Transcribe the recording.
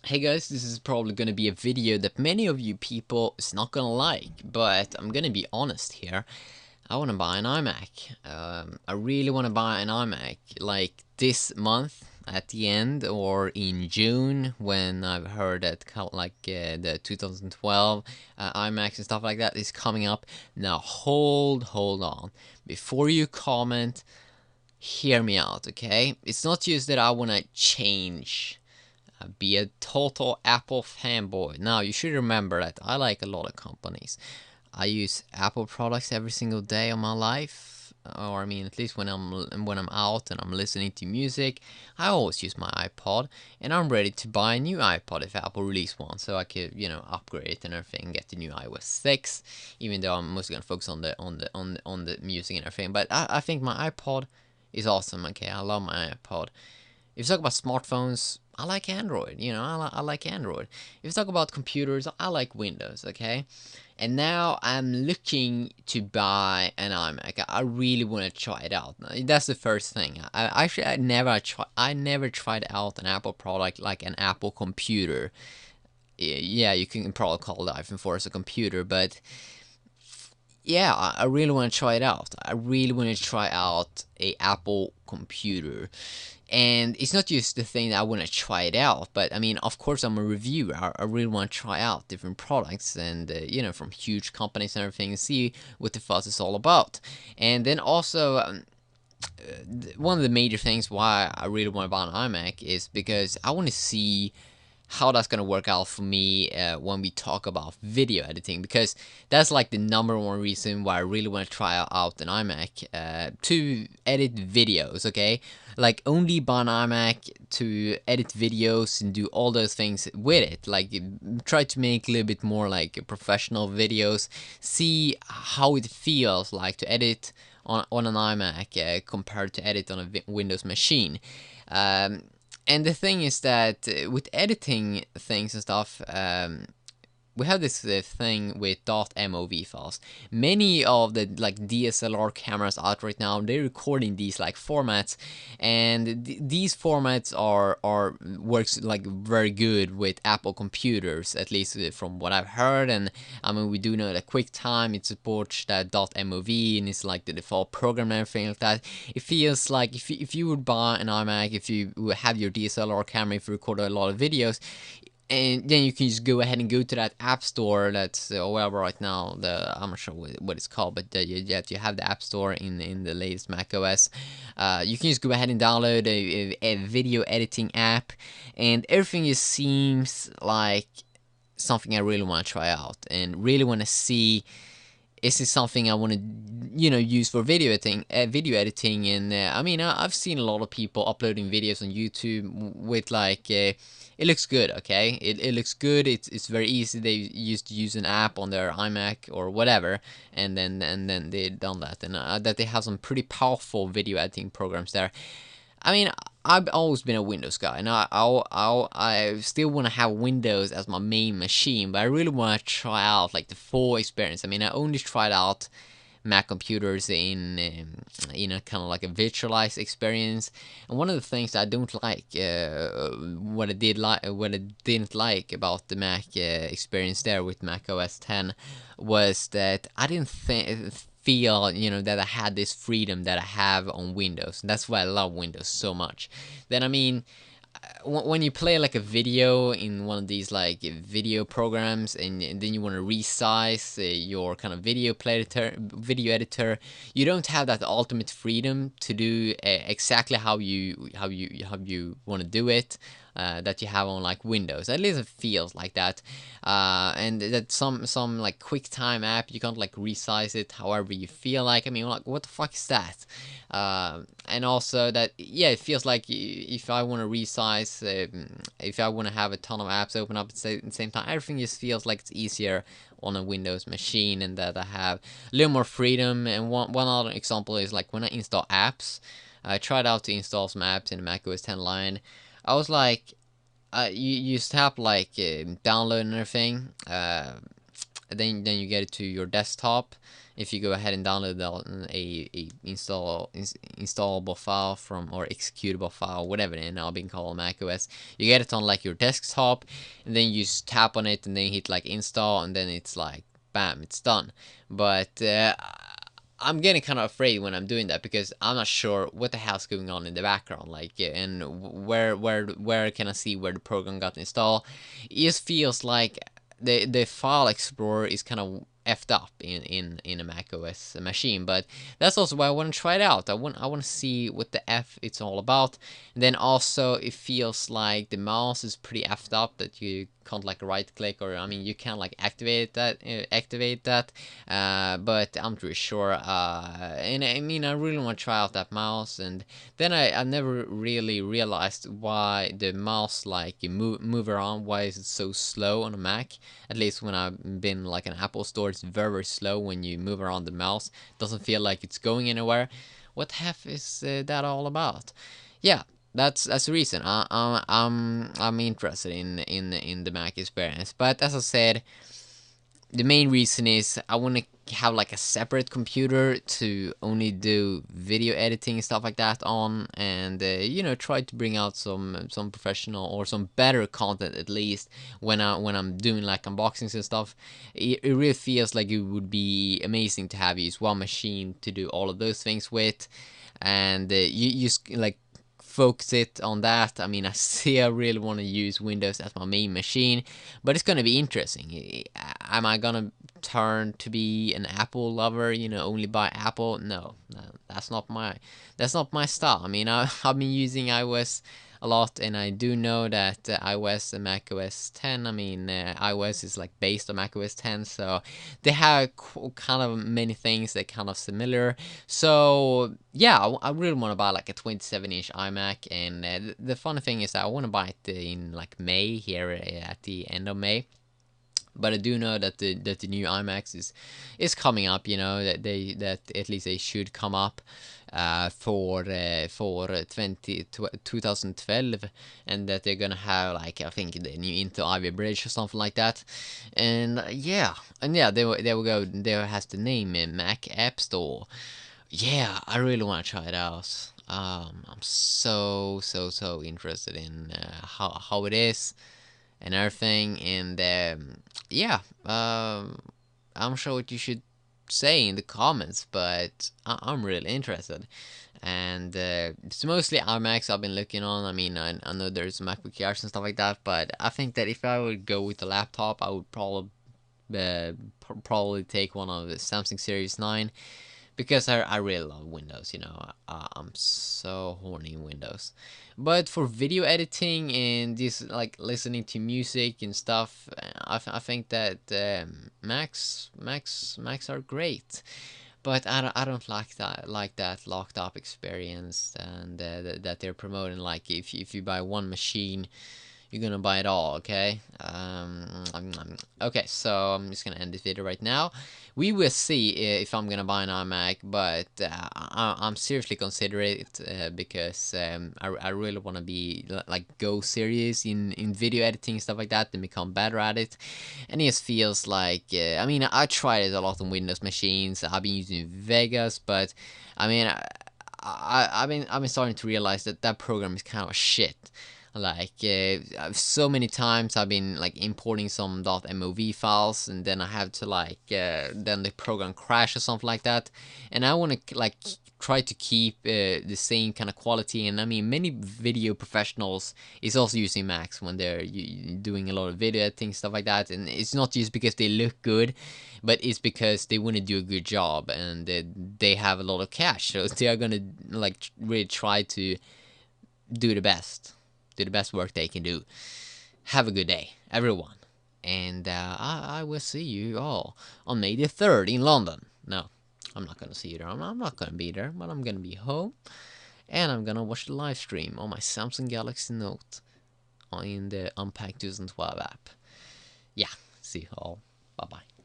Hey guys, this is probably gonna be a video that many of you people is not gonna like, but I'm gonna be honest here. I wanna buy an iMac. I really wanna buy an iMac, like this month at the end or in June when I've heard that the 2012 iMacs and stuff like that is coming up. Now hold on. Before you comment, hear me out, okay? It's not just that I wanna change be a total Apple fanboy. Now, you should remember that I like a lot of companies. I use Apple products every single day of my life, or I mean, at least when I'm out and I'm listening to music, I always use my iPod, and I'm ready to buy a new iPod if Apple release one, so I could upgrade it and everything, get the new iOS 6. Even though I'm mostly gonna focus on the music and everything, but I think my iPod is awesome. Okay, I love my iPod. If you talk about smartphones, I like Android. I like Android. If you talk about computers, I like Windows. Okay, and now I'm looking to buy an iMac. I really want to try it out. That's the first thing. I never tried out an Apple product like an Apple computer. Yeah, you can probably call the iPhone 4 as a computer, but yeah, I really want to try it out. I really want to try out a Apple computer. And it's not just the thing that I want to try it out, but I mean, of course, I'm a reviewer. I really want to try out different products and, from huge companies and everything and see what the fuss is all about. And then also, one of the major things why I really want to buy an iMac is because I want to see how that's gonna work out for me when we talk about video editing, because that's like the number one reason why I really want to try out an iMac to edit videos. Okay, like only buy an iMac to edit videos and do all those things with it. Like try to make a little bit more like professional videos, see how it feels like to edit on an iMac compared to edit on a Windows machine. Um, and the thing is that with editing things and stuff, we have this thing with .mov files. Many of the like DSLR cameras out right now, they're recording these like formats, and these formats are works like very good with Apple computers, at least from what I've heard. And I mean, we do know that QuickTime it supports that .mov, and it's like the default program and everything like that. It feels like if you would buy an iMac, if you would have your DSLR camera, if you record a lot of videos, and then you can just go ahead and go to that app store that's whatever right now. I'm not sure what it's called, but you have the app store in the latest Mac OS. You can just go ahead and download a video editing app, and everything just seems like something I really want to try out and really want to see. Is this something I want to, use for video editing? And I mean, I've seen a lot of people uploading videos on YouTube with like, it looks good, okay? It looks good. It's very easy. They used to use an app on their iMac or whatever, and then they done that, and that they have some pretty powerful video editing programs there. I mean, I've always been a Windows guy, and I still want to have Windows as my main machine, but I really want to try out like the full experience. I mean, I only tried out Mac computers in kind of like a virtualized experience, and one of the things I don't like, what I didn't like about the Mac experience there with Mac OS 10 was that I didn't feel that I had this freedom that I have on Windows. And that's why I love Windows so much. Then I mean, when you play like a video in one of these like video programs, and then you want to resize your kind of video editor, you don't have that ultimate freedom to do exactly how you want to do it. That you have on like Windows. At least it feels like that. And that some like QuickTime app, you can't like resize it however you feel like. I mean, like, what the fuck is that? And also that, yeah, it feels like if I want to resize, if I want to have a ton of apps open up at the same time, everything just feels like it's easier on a Windows machine, and that I have a little more freedom. And one other example is like when I install apps. I tried out to install some apps in the Mac OS 10 line. I was like, you tap like download and everything. then you get it to your desktop. If you go ahead and download a installable file from, or executable file, whatever it now being called macOS, you get it on like your desktop, and then you just tap on it and then hit like install, and then it's like bam, it's done. But I'm getting kind of afraid when I'm doing that, because I'm not sure what the hell's going on in the background, like, and where can I see where the program got installed. It just feels like the file explorer is kind of effed up in a Mac OS machine. But that's also why I want to try it out. I want to see what the F it's all about. And then also it feels like the mouse is pretty effed up, that you can't like right click, or I mean you can like activate that, but I'm pretty sure, and I mean I really want to try out that mouse. And then I never really realized why the mouse like you move around, why is it so slow on a Mac. At least when I've been like an Apple store, it's very slow when you move around the mouse. It doesn't feel like it's going anywhere. What the heck is that all about? Yeah, that's the reason I'm interested in the Mac experience. But as I said, the main reason is I want to have like a separate computer to only do video editing and stuff like that on, and you know, try to bring out some professional or some better content, at least when I'm doing like unboxings and stuff. It really feels like it would be amazing to have use one machine to do all of those things with, and you just like focus it on that. I mean, I really want to use Windows as my main machine, but it's gonna be interesting. Am I gonna turn to be an Apple lover? You know, only buy Apple? No, that's not my style. I mean, I've been using iOS a lot, and I do know that iOS and macOS 10. I mean, iOS is like based on macOS 10, so they have kind of many things that kind of similar. So yeah, I really want to buy like a 27-inch iMac, and the funny thing is that I want to buy it in like May, here at the end of May. But I do know that the new iMacs is coming up. You know, that at least they should come up for 2012, and that they're gonna have like, I think, the new Intel Ivy Bridge or something like that. And yeah, there we go. There has the name Mac App Store. Yeah, I really want to try it out. I'm so interested in how it is and everything. And yeah, I'm sure what you should say in the comments, but I'm really interested. And it's mostly iMacs I've been looking on. I mean, I know there's MacBook Airs and stuff like that, but I think that if I would go with a laptop, I would probably take one of the Samsung Series 9, because I really love Windows. You know, I'm so horny in Windows. But for video editing and just like listening to music and stuff, I think that Macs are great. But I don't like that locked up experience, and that they're promoting. Like if you buy one machine, you're gonna buy it all. Okay. Okay, so I'm just gonna end this video right now. We will see if I'm gonna buy an iMac, but I'm seriously considering it, because I really want to be like go serious in video editing, stuff like that, and become better at it. And it just feels like, I mean, I tried it a lot on Windows machines. I've been using Vegas, but I mean, I've been starting to realize that that program is kind of shit. Like so many times I've been like importing some .mov files, and then I have to like then the program crash or something like that, and I want to like try to keep the same kind of quality. And I mean, many video professionals is also using Macs when they're doing a lot of video editing, stuff like that. And it's not just because they look good, but it's because they want to do a good job, and they have a lot of cash, so they are gonna like really try to do the best work they can do. Have a good day, everyone. And I will see you all on May the 3rd in London. No, I'm not going to see you there. I'm not going to be there, but I'm going to be home. And I'm going to watch the live stream on my Samsung Galaxy Note in the Unpacked 2012 app. Yeah, see you all. Bye-bye.